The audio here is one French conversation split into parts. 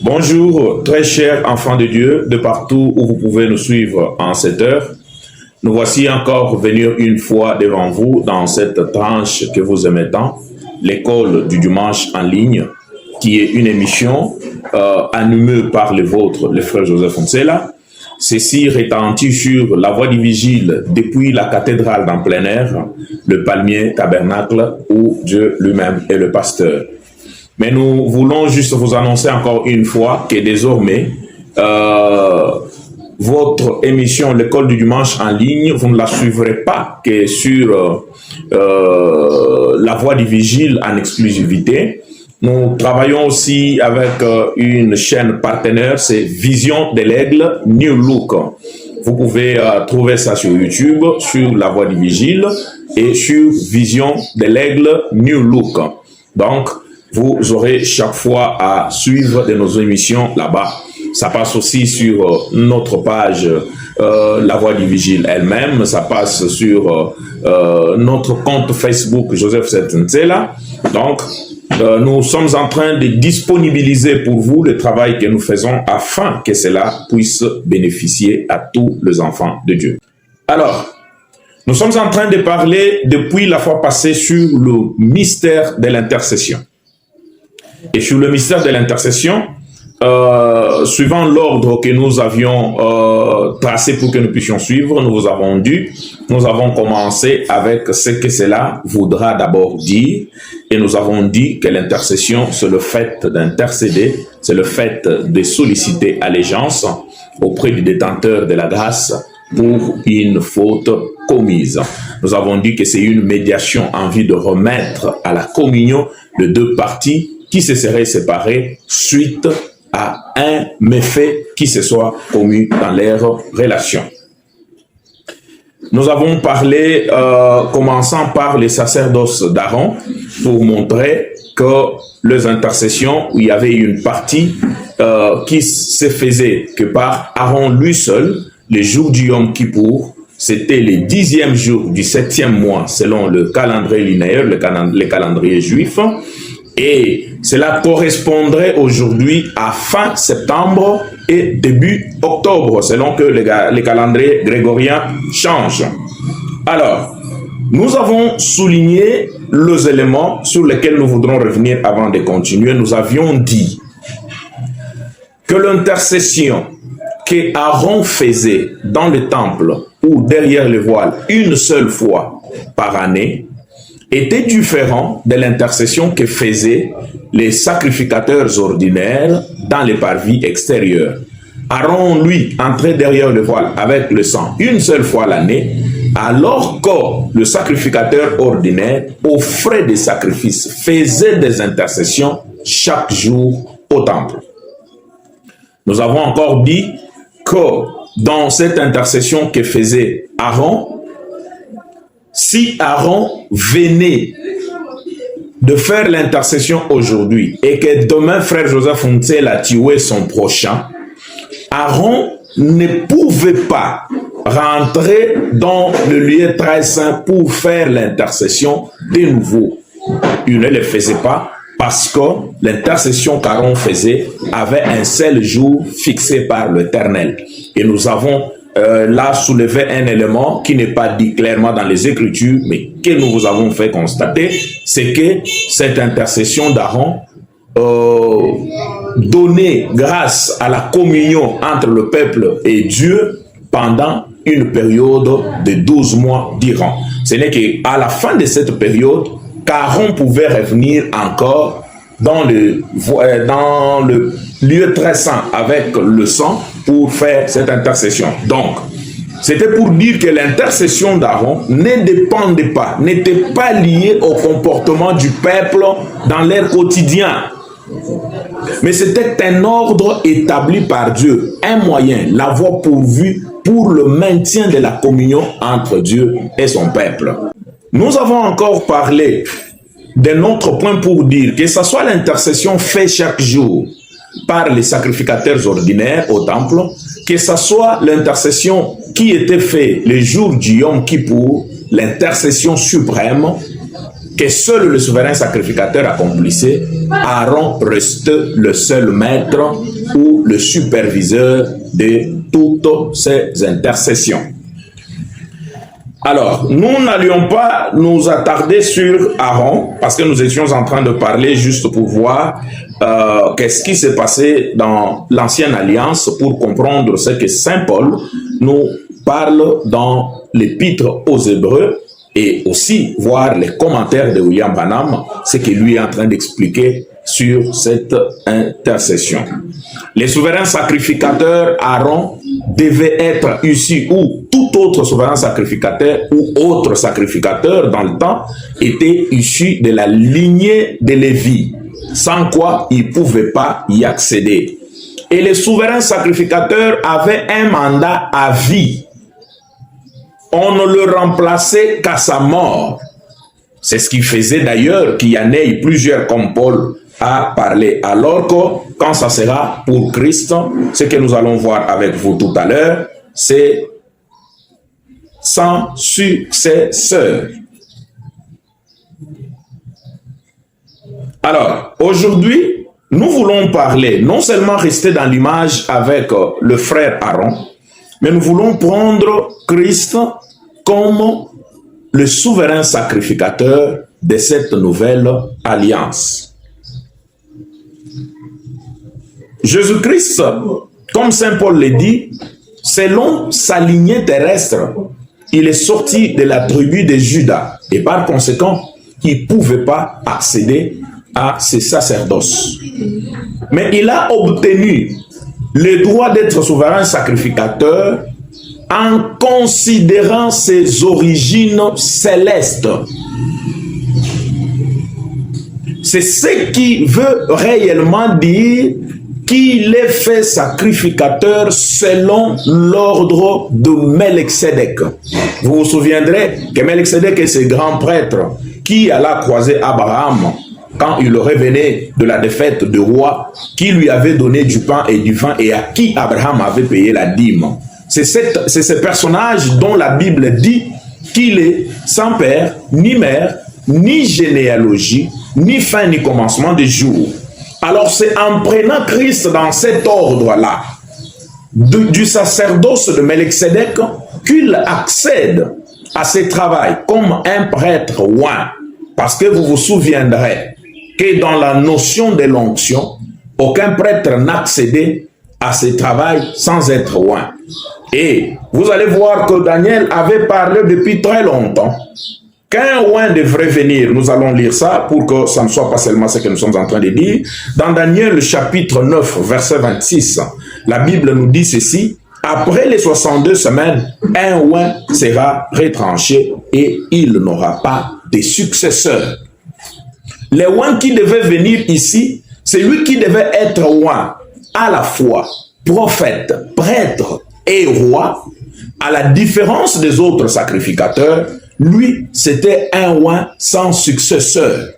Bonjour, très chers enfants de Dieu, de partout où vous pouvez nous suivre en cette heure. Nous voici encore venir une fois devant vous dans cette tranche que vous aimez tant, l'école du dimanche en ligne, qui est une émission animée par les vôtres, les frères Joseph Onsela. Ceci retentit sur la voie du vigile depuis la cathédrale d'en plein air, le palmier tabernacle où Dieu lui-même est le pasteur. Mais nous voulons juste vous annoncer encore une fois que désormais, votre émission L'école du dimanche en ligne, vous ne la suivrez pas que sur la voie du vigile en exclusivité. Nous travaillons aussi avec une chaîne partenaire, c'est Vision de l'Aigle New Look. Vous pouvez trouver ça sur YouTube, sur la voie du vigile et sur Vision de l'Aigle New Look. Donc, vous aurez chaque fois à suivre de nos émissions là-bas. Ça passe aussi sur notre page La Voix du Vigile elle-même. Ça passe sur notre compte Facebook Joseph Nsela. Donc, nous sommes en train de disponibiliser pour vous le travail que nous faisons afin que cela puisse bénéficier à tous les enfants de Dieu. Alors, nous sommes en train de parler depuis la fois passée sur le mystère de l'intercession. Et sur le mystère de l'intercession, suivant l'ordre que nous avions tracé pour que nous puissions suivre, nous avons commencé avec ce que cela voudra d'abord dire, et nous avons dit que l'intercession, c'est le fait d'intercéder, c'est le fait de solliciter allégeance auprès du détenteur de la grâce pour une faute commise. Nous avons dit que c'est une médiation en vue de remettre à la communion les deux parties qui se seraient séparées suite à un méfait qui se soit commis dans leur relation. Nous avons parlé, commençant par les sacerdoces d'Aaron, pour montrer que les intercessions, où il y avait une partie qui se faisait que par Aaron lui seul, les jours du Yom Kippour, c'était les 10e jours du 7e mois, selon le calendrier linéaire, le calendrier juif, et cela correspondrait aujourd'hui à fin septembre et début octobre, selon que les calendriers grégoriens changent. Alors, nous avons souligné les éléments sur lesquels nous voudrons revenir avant de continuer. Nous avions dit que l'intercession que Aaron faisait dans le temple ou derrière le voile une seule fois par année était différent de l'intercession que faisaient les sacrificateurs ordinaires dans les parvis extérieurs. Aaron, lui, entrait derrière le voile avec le sang une seule fois l'année, alors que le sacrificateur ordinaire offrait des sacrifices, faisait des intercessions chaque jour au temple. Nous avons encore dit que dans cette intercession que faisait Aaron, si Aaron venait de faire l'intercession aujourd'hui et que demain frère Joseph Nsela a tué son prochain, Aaron ne pouvait pas rentrer dans le lieu très saint pour faire l'intercession de nouveau. Il ne le faisait pas parce que l'intercession qu'Aaron faisait avait un seul jour fixé par l'Éternel. Et nous avons là soulevé un élément qui n'est pas dit clairement dans les Écritures, mais que nous vous avons fait constater, c'est que cette intercession d'Aaron donnait grâce à la communion entre le peuple et Dieu pendant une période de 12 mois durant. Ce n'est qu'à la fin de cette période qu'Aaron pouvait revenir encore dans le lieu très saint avec le sang pour faire cette intercession. Donc, c'était pour dire que l'intercession d'Aaron ne dépendait pas, n'était pas liée au comportement du peuple dans leur quotidien. Mais c'était un ordre établi par Dieu, un moyen, la voie pourvue pour le maintien de la communion entre Dieu et son peuple. Nous avons encore parlé d'un autre point pour dire que ce soit l'intercession faite chaque jour par les sacrificateurs ordinaires au temple, que ce soit l'intercession qui était faite le jour du Yom Kippour, l'intercession suprême, que seul le souverain sacrificateur accomplissait, Aaron restait le seul maître ou le superviseur de toutes ces intercessions. Alors, nous n'allions pas nous attarder sur Aaron, parce que nous étions en train de parler juste pour voir qu'est-ce qui s'est passé dans l'Ancienne Alliance pour comprendre ce que Saint Paul nous parle dans l'Épître aux Hébreux, et aussi voir les commentaires de William Branham, ce qu'il lui est en train d'expliquer sur cette intercession. Les souverains sacrificateurs, Aaron, devait être issu, ou tout autre souverain sacrificateur ou autre sacrificateur dans le temps était issu de la lignée de Lévi, sans quoi il ne pouvait pas y accéder. Et les souverains sacrificateurs avaient un mandat à vie. On ne le remplaçait qu'à sa mort. C'est ce qui faisait d'ailleurs qu'il y en ait plusieurs comme Paul a parlé. Alors que quand ça sera pour Christ, ce que nous allons voir avec vous tout à l'heure, c'est sans successeur. Alors, aujourd'hui, nous voulons parler, non seulement rester dans l'image avec le frère Aaron, mais nous voulons prendre Christ comme le souverain sacrificateur de cette nouvelle alliance. Jésus-Christ, comme Saint Paul le dit, selon sa lignée terrestre, il est sorti de la tribu de Juda et par conséquent, il ne pouvait pas accéder à ses sacerdoces. Mais il a obtenu le droit d'être souverain sacrificateur en considérant ses origines célestes. C'est ce qui veut réellement dire qu'il est fait sacrificateur selon l'ordre de Melchizedek. Vous vous souviendrez que Melchizedek est ce grand prêtre qui alla croiser Abraham quand il revenait de la défaite de roi, qui lui avait donné du pain et du vin et à qui Abraham avait payé la dîme. C'est ce personnage dont la Bible dit qu'il est sans père, ni mère, ni généalogie, ni fin, ni commencement des jours. Alors c'est en prenant Christ dans cet ordre-là, du sacerdoce de Melchizedek, qu'il accède à ce travail comme un prêtre oint. Parce que vous vous souviendrez que dans la notion de l'onction, aucun prêtre n'accédait à ce travail sans être oint. Et vous allez voir que Daniel avait parlé depuis très longtemps qu'un oint devrait venir. Nous allons lire ça pour que ça ne soit pas seulement ce que nous sommes en train de dire. Dans Daniel chapitre 9, verset 26, la Bible nous dit ceci: après les 62 semaines, un oint sera retranché et il n'aura pas de successeur. Le oint qui devait venir ici, c'est lui qui devait être oint à la fois prophète, prêtre et roi. À la différence des autres sacrificateurs, lui, c'était un oint sans successeur.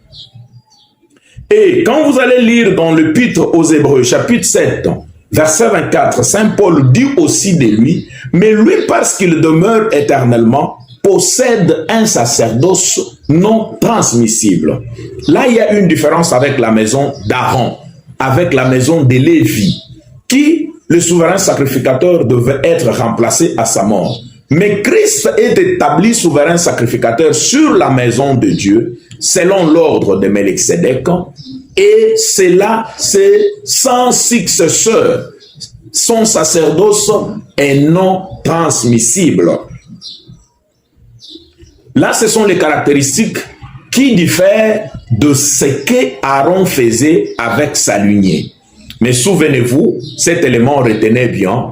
Et quand vous allez lire dans l'Épître aux Hébreux, chapitre 7, verset 24, Saint Paul dit aussi de lui, mais lui, parce qu'il demeure éternellement, possède un sacerdoce non transmissible. Là, il y a une différence avec la maison d'Aaron, avec la maison de Lévi, qui, le souverain sacrificateur, devait être remplacé à sa mort. Mais Christ est établi souverain sacrificateur sur la maison de Dieu, selon l'ordre de Melchizedek, et cela, c'est sans successeur. Son sacerdoce est non transmissible. Là, ce sont les caractéristiques qui diffèrent de ce qu'Aaron faisait avec sa lignée. Mais souvenez-vous, cet élément, retenez bien,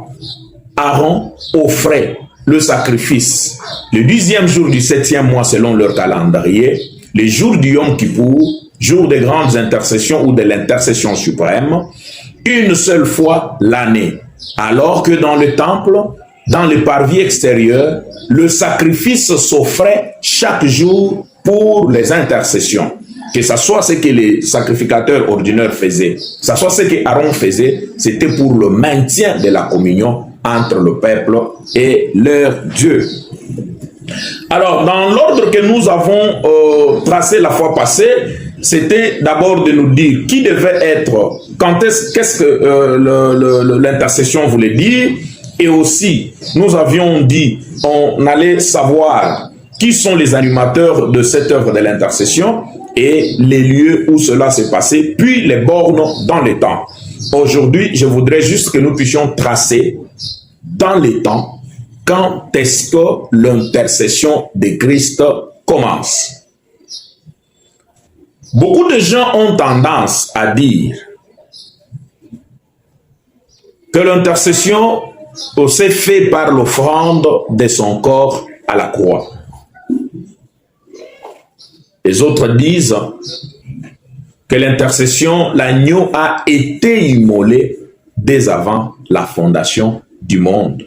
Aaron offrait le sacrifice le 10e jour du 7e mois selon leur calendrier, les jours du Yom Kippour, jour des grandes intercessions ou de l'intercession suprême, une seule fois l'année. Alors que dans le temple, dans le parvis extérieur, le sacrifice s'offrait chaque jour pour les intercessions. Que ce soit ce que les sacrificateurs ordinaires faisaient, que ce soit ce que Aaron faisait, c'était pour le maintien de la communion entre le peuple et leur Dieu. Alors, dans l'ordre que nous avons tracé la fois passée, c'était d'abord de nous dire qui devait être, qu'est-ce que l'intercession voulait dire, et aussi, nous avions dit, on allait savoir qui sont les animateurs de cette œuvre de l'intercession et les lieux où cela s'est passé, puis les bornes dans le temps. Aujourd'hui, je voudrais juste que nous puissions tracer dans les temps quand est-ce que l'intercession de Christ commence. Beaucoup de gens ont tendance à dire que l'intercession s'est faite par l'offrande de son corps à la croix. Les autres disent que l'intercession, l'agneau a été immolé dès avant la fondation du monde.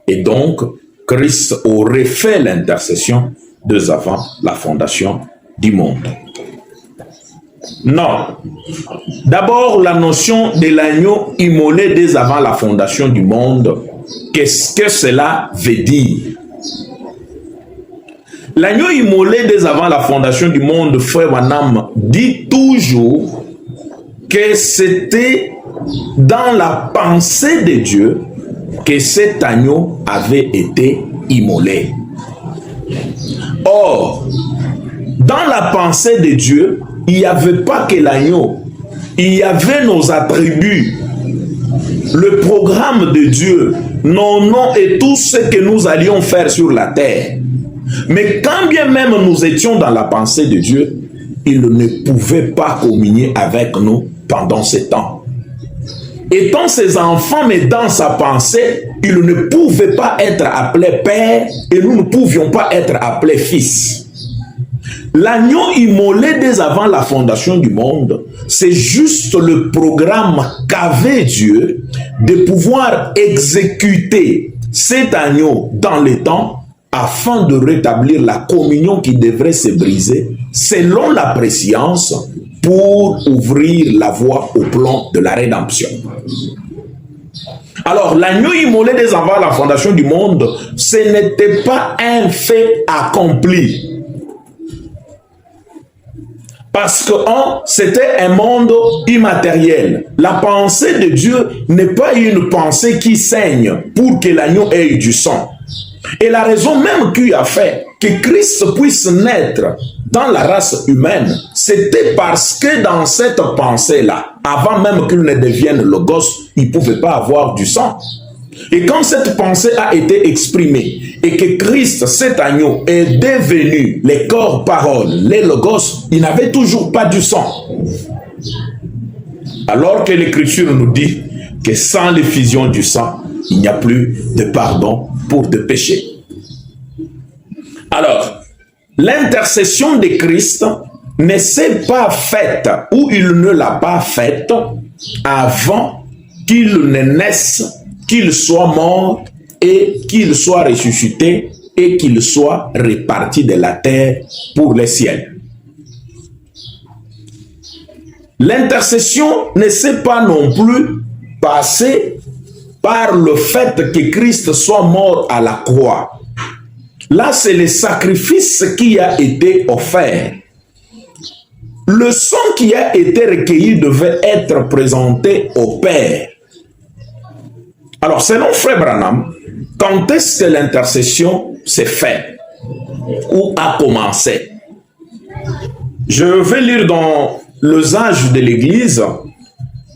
Et donc, Christ aurait fait l'intercession dès avant la fondation du monde. Non. D'abord, la notion de l'agneau immolé dès avant la fondation du monde, qu'est-ce que cela veut dire? L'agneau immolé dès avant la fondation du monde, frère Branham dit toujours que c'était dans la pensée de Dieu que cet agneau avait été immolé. Or, dans la pensée de Dieu, il n'y avait pas que l'agneau, il y avait nos attributs, le programme de Dieu, nos noms et tout ce que nous allions faire sur la terre. Mais quand bien même nous étions dans la pensée de Dieu, il ne pouvait pas communier avec nous pendant ce temps. Étant ses enfants, mais dans sa pensée, il ne pouvait pas être appelé père et nous ne pouvions pas être appelés fils. L'agneau immolé dès avant la fondation du monde, c'est juste le programme qu'avait Dieu de pouvoir exécuter cet agneau dans le temps afin de rétablir la communion qui devrait se briser selon la préscience pour ouvrir la voie au plan de la rédemption. Alors, l'agneau immolé dès avant la fondation du monde, ce n'était pas un fait accompli. Parce que c'était un monde immatériel. La pensée de Dieu n'est pas une pensée qui saigne pour que l'agneau ait du sang. Et la raison même qui a fait que Christ puisse naître dans la race humaine, c'était parce que dans cette pensée-là, avant même qu'il ne devienne le gosse, il ne pouvait pas avoir du sang. Et quand cette pensée a été exprimée et que Christ, cet agneau, est devenu le corps-parole, le logos, il n'avait toujours pas du sang. Alors que l'Écriture nous dit que sans l'effusion du sang, il n'y a plus de pardon pour de péchés. Alors, l'intercession de Christ ne s'est pas faite ou il ne l'a pas faite avant qu'il ne naisse, qu'il soit mort et qu'il soit ressuscité et qu'il soit réparti de la terre pour le ciel. L'intercession ne s'est pas non plus passée par le fait que Christ soit mort à la croix. Là, c'est le sacrifice qui a été offert. Le sang qui a été recueilli devait être présenté au Père. Alors, selon Frère Branham, quand est-ce que l'intercession s'est faite ou a commencé? Je vais lire dans les âges de l'Église,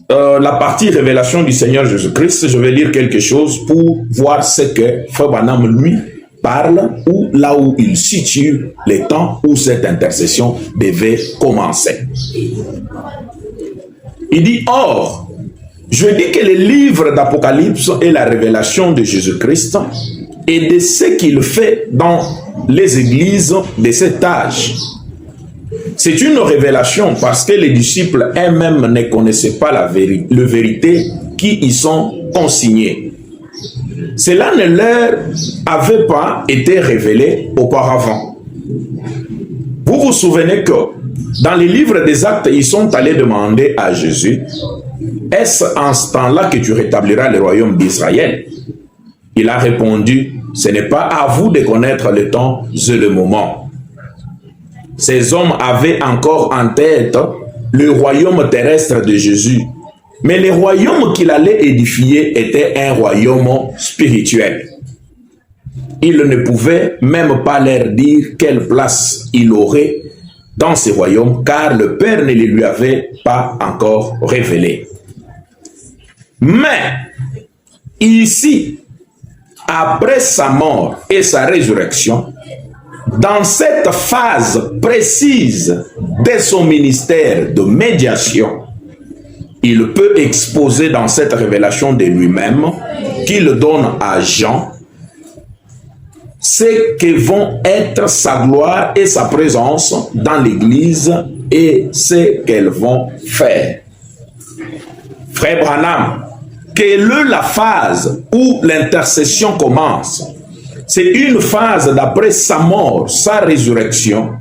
la partie révélation du Seigneur Jésus-Christ. Je vais lire quelque chose pour voir ce que Frère Branham, lui, parle, ou là où il situe les temps où cette intercession devait commencer. Il dit, or, je dis que le livre d'Apocalypse est la révélation de Jésus-Christ et de ce qu'il fait dans les églises de cet âge. C'est une révélation parce que les disciples eux-mêmes ne connaissaient pas la vérité qui y sont consignés. Cela ne leur avait pas été révélé auparavant. Vous vous souvenez que dans les livres des Actes, ils sont allés demander à Jésus, est-ce en ce temps-là que tu rétabliras le royaume d'Israël? Il a répondu, ce n'est pas à vous de connaître le temps et le moment. Ces hommes avaient encore en tête le royaume terrestre de Jésus. Mais le royaume qu'il allait édifier était un royaume spirituel. Il ne pouvait même pas leur dire quelle place il aurait dans ce royaume, car le Père ne le lui avait pas encore révélé. Mais ici, après sa mort et sa résurrection, dans cette phase précise de son ministère de médiation, il peut exposer dans cette révélation de lui-même qu'il donne à Jean ce que vont être sa gloire et sa présence dans l'Église et ce qu'elles vont faire. Frère Branham, quelle est la phase où l'intercession commence? C'est une phase d'après sa mort, sa résurrection,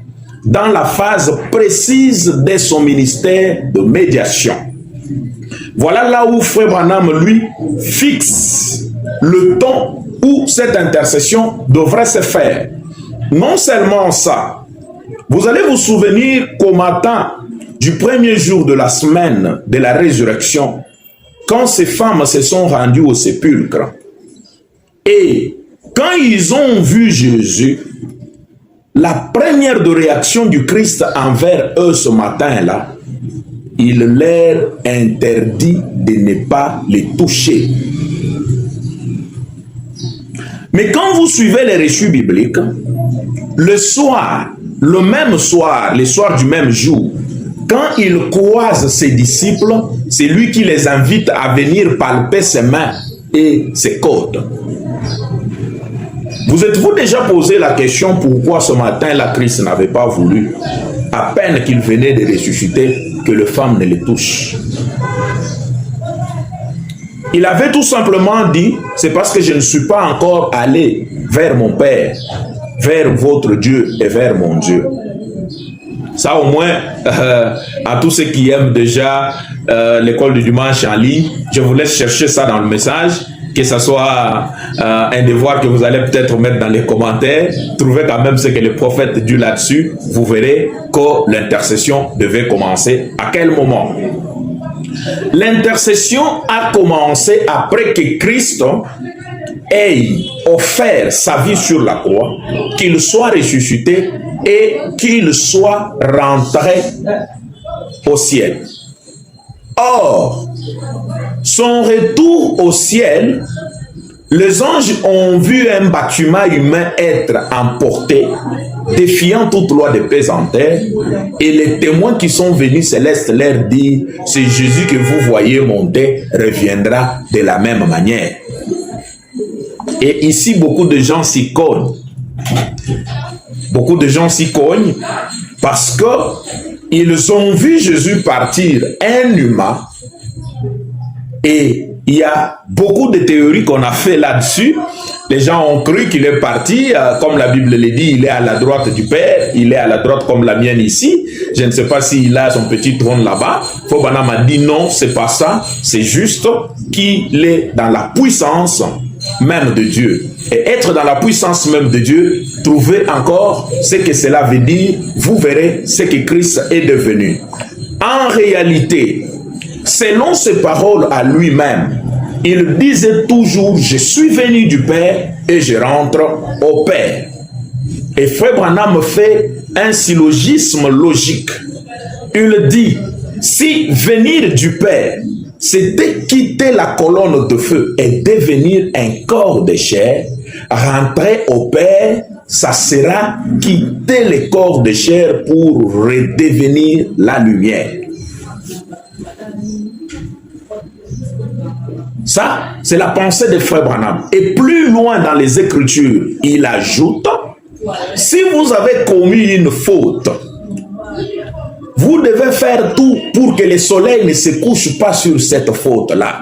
dans la phase précise de son ministère de médiation. Voilà là où Frère Branham, lui, fixe le temps où cette intercession devrait se faire. Non seulement ça, vous allez vous souvenir qu'au matin du premier jour de la semaine de la résurrection, quand ces femmes se sont rendues au sépulcre, et quand ils ont vu Jésus, la première de réaction du Christ envers eux ce matin-là, il leur interdit de ne pas les toucher. Mais quand vous suivez les récits bibliques, le soir, le même soir, le soir du même jour, quand il croise ses disciples, c'est lui qui les invite à venir palper ses mains et ses côtes. Vous êtes-vous déjà posé la question pourquoi ce matin la Christ n'avait pas voulu, à peine qu'il venait de ressusciter, que les femmes ne les touchent? Il avait tout simplement dit, c'est parce que je ne suis pas encore allé vers mon Père, vers votre Dieu et vers mon Dieu. Ça au moins, à tous ceux qui aiment déjà l'école du dimanche en ligne, je vous laisse chercher ça dans le message, que ce soit un devoir que vous allez peut-être mettre dans les commentaires. Trouvez quand même ce que le prophète dit là-dessus. Vous verrez que l'intercession devait commencer à quel moment. L'intercession a commencé après que Christ ait offert sa vie sur la croix, qu'il soit ressuscité et qu'il soit rentré au ciel. Or, son retour au ciel, les anges ont vu un bâtiment humain être emporté, défiant toute loi de paix en terre, et les témoins qui sont venus célestes leur disent, c'est Jésus que vous voyez monter, reviendra de la même manière. Et ici, beaucoup de gens s'y cognent. Beaucoup de gens s'y cognent parce que ils ont vu Jésus partir, un humain, et il y a beaucoup de théories qu'on a fait là-dessus. Les gens ont cru qu'il est parti, comme la Bible le dit, il est à la droite du Père, il est à la droite comme la mienne ici. Je ne sais pas s'il a son petit trône là-bas. Fobana m'a dit non, c'est pas ça, c'est juste qu'il est dans la puissance même de Dieu. Et être dans la puissance même de Dieu, trouver encore ce que cela veut dire, vous verrez ce que Christ est devenu. En réalité, selon ses paroles à lui-même, il disait toujours, je suis venu du Père et je rentre au Père. Et Frère Branham fait un syllogisme logique. Il dit, si venir du Père, c'était quitter la colonne de feu et devenir un corps de chair, rentrer au Père, ça sera quitter le corps de chair pour redevenir la lumière. Ça, c'est la pensée de Frère Branham. Et plus loin dans les Écritures, il ajoute, si vous avez commis une faute, vous devez faire tout pour que le soleil ne se couche pas sur cette faute-là.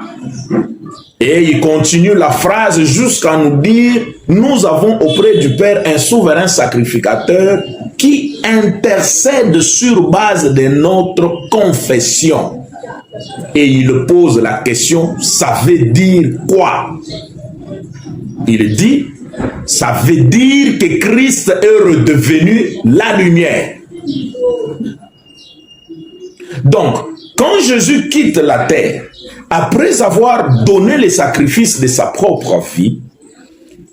Et il continue la phrase jusqu'à nous dire, nous avons auprès du Père un souverain sacrificateur qui intercède sur base de notre confession. Et il pose la question, ça veut dire quoi? Il dit, ça veut dire que Christ est redevenu la lumière. Donc, quand Jésus quitte la terre, après avoir donné les sacrifices de sa propre vie,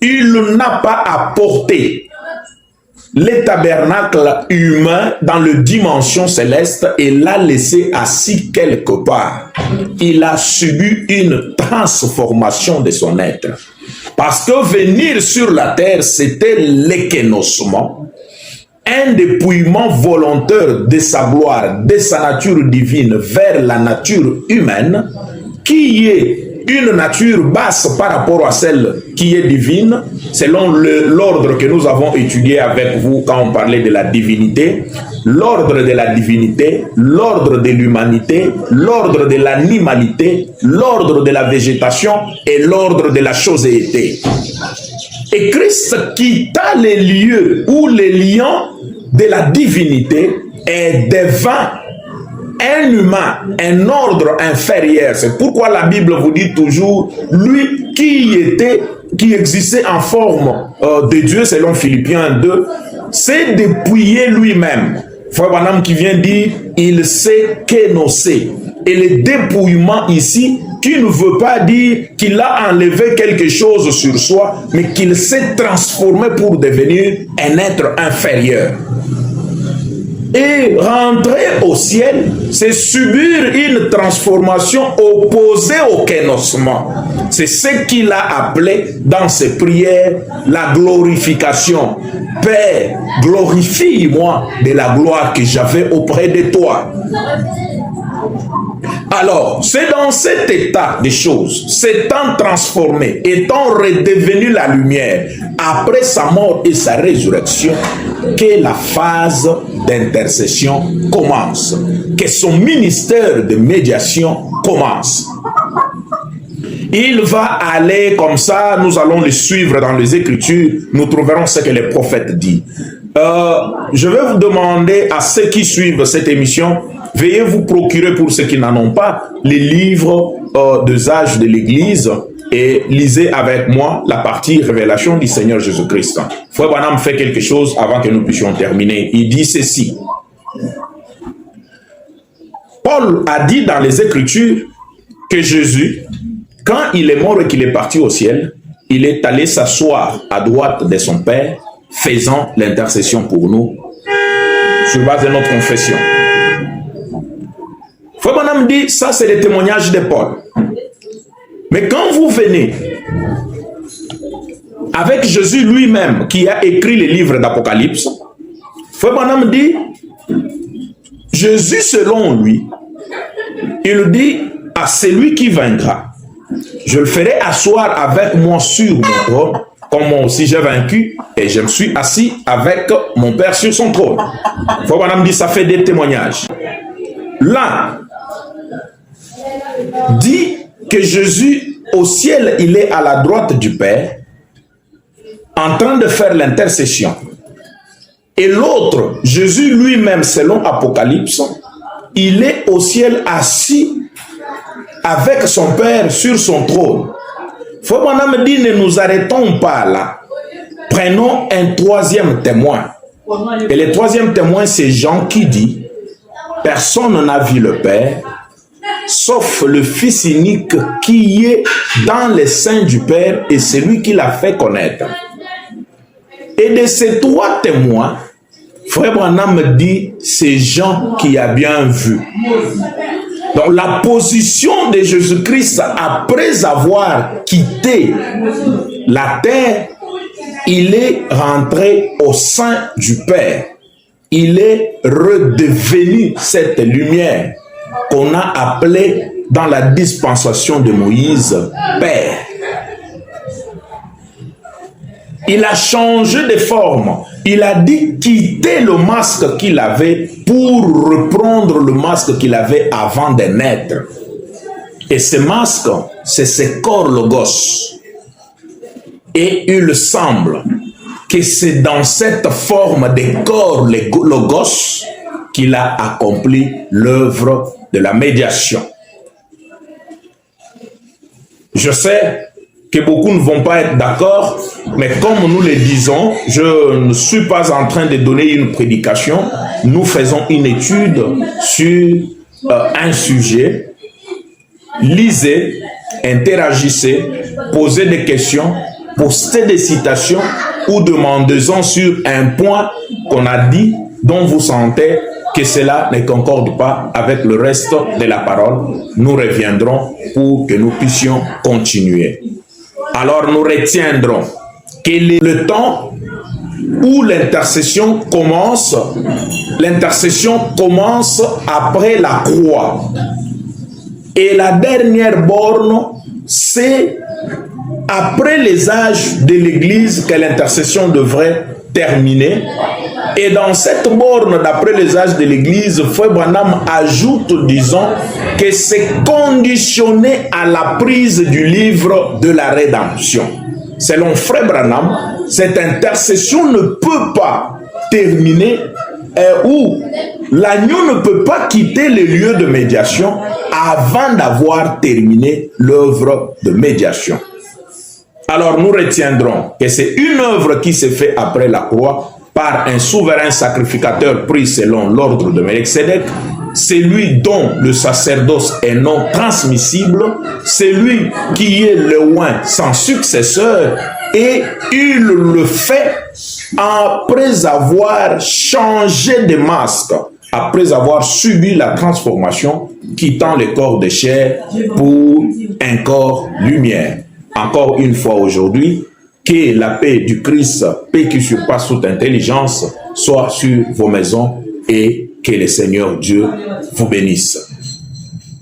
il n'a pas apporté les tabernacles humains dans le dimension céleste et l'a laissé assis quelque part. Il a subi une transformation de son être. Parce que venir sur la terre, c'était l'ékénossement, un dépouillement volontaire de sa gloire, de sa nature divine vers la nature humaine, qui est une nature basse par rapport à celle qui est divine, selon l'ordre que nous avons étudié avec vous quand on parlait de la divinité, l'ordre de la divinité, l'ordre de l'humanité, l'ordre de l'animalité, l'ordre de la végétation et l'ordre de la chose été. Et Christ quitta les lieux où les liens de la divinité et devint un humain, un ordre inférieur. C'est pourquoi la Bible vous dit toujours, lui qui existait en forme de Dieu, selon Philippiens 2, s'est dépouillé lui-même. Frère Branham qui vient dire, il s'est kénossé. Et le dépouillement ici, qui ne veut pas dire qu'il a enlevé quelque chose sur soi, mais qu'il s'est transformé pour devenir un être inférieur. Et rentrer au ciel, c'est subir une transformation opposée au kénossement. C'est ce qu'il a appelé dans ses prières la glorification. Père, glorifie-moi de la gloire que j'avais auprès de toi. Alors, c'est dans cet état des choses, s'étant transformé, étant redevenu la lumière, après sa mort et sa résurrection, que la phase d'intercession commence, que son ministère de médiation commence. Il va aller comme ça, nous allons le suivre dans les Écritures, nous trouverons ce que les prophètes disent. Je vais vous demander à ceux qui suivent cette émission, veuillez vous procurer pour ceux qui n'en ont pas les livres des âges de l'Église et lisez avec moi la partie révélation du Seigneur Jésus-Christ. Frère Branham fait quelque chose avant que nous puissions terminer. Il dit ceci. Paul a dit dans les Écritures que Jésus, quand il est mort et qu'il est parti au ciel, il est allé s'asseoir à droite de son Père, faisant l'intercession pour nous sur base de notre confession. Frère Branham dit, ça c'est le témoignage de Paul. Mais quand vous venez avec Jésus lui-même qui a écrit les livres d'Apocalypse, Frère Branham dit, Jésus selon lui, il dit à celui qui vaincra, je le ferai asseoir avec moi sur mon trône, comme moi aussi j'ai vaincu et je me suis assis avec mon Père sur son trône. Frère Branham dit, ça fait des témoignages. Là, dit que Jésus, au ciel, il est à la droite du Père, en train de faire l'intercession. Et l'autre, Jésus lui-même, selon Apocalypse, il est au ciel assis avec son Père sur son trône. Frère Branham dit, ne nous arrêtons pas là. Prenons un troisième témoin. Et le troisième témoin, c'est Jean qui dit, personne n'a vu le Père, sauf le Fils unique qui est dans les seins du Père et celui qui l'a fait connaître. Et de ces trois témoins, Frère Branham dit, c'est Jean qui a bien vu. Donc la position de Jésus-Christ après avoir quitté la terre, il est rentré au sein du Père. Il est redevenu cette lumière qu'on a appelée dans la dispensation de Moïse, Père. Il a changé de forme. Il a dit quitter le masque qu'il avait pour reprendre le masque qu'il avait avant de naître. Et ce masque, c'est ce corps logos. Et il semble que c'est dans cette forme de corps logos qu'il a accompli l'œuvre de la médiation. Je sais que beaucoup ne vont pas être d'accord, mais comme nous le disons, je ne suis pas en train de donner une prédication, nous faisons une étude sur un sujet. Lisez, interagissez, posez des questions, postez des citations ou demandez-en sur un point qu'on a dit dont vous sentez que cela ne concorde pas avec le reste de la parole. Nous reviendrons pour que nous puissions continuer. Alors nous retiendrons que le temps où l'intercession commence après la croix. Et la dernière borne, c'est après les âges de l'Église que l'intercession devrait terminer. Et dans cette borne d'après les âges de l'Église, Frère Branham ajoute, disons, que c'est conditionné à la prise du livre de la rédemption. Selon Frère Branham, cette intercession ne peut pas terminer où l'agneau ne peut pas quitter le lieu de médiation avant d'avoir terminé l'œuvre de médiation. Alors nous retiendrons que c'est une œuvre qui se fait après la croix par un souverain sacrificateur pris selon l'ordre de Melchizedek, celui dont le sacerdoce est non transmissible, celui qui est le oint sans successeur, et il le fait après avoir changé de masque, après avoir subi la transformation, quittant le corps de chair pour un corps lumière. Encore une fois aujourd'hui, que la paix du Christ, paix qui surpasse toute intelligence, soit sur vos maisons et que le Seigneur Dieu vous bénisse.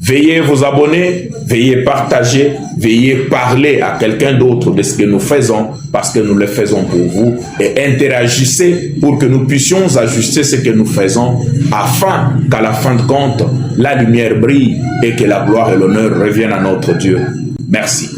Veuillez vous abonner, veuillez partager, veuillez parler à quelqu'un d'autre de ce que nous faisons, parce que nous le faisons pour vous, et interagissez pour que nous puissions ajuster ce que nous faisons, afin qu'à la fin de compte, la lumière brille et que la gloire et l'honneur reviennent à notre Dieu. Merci.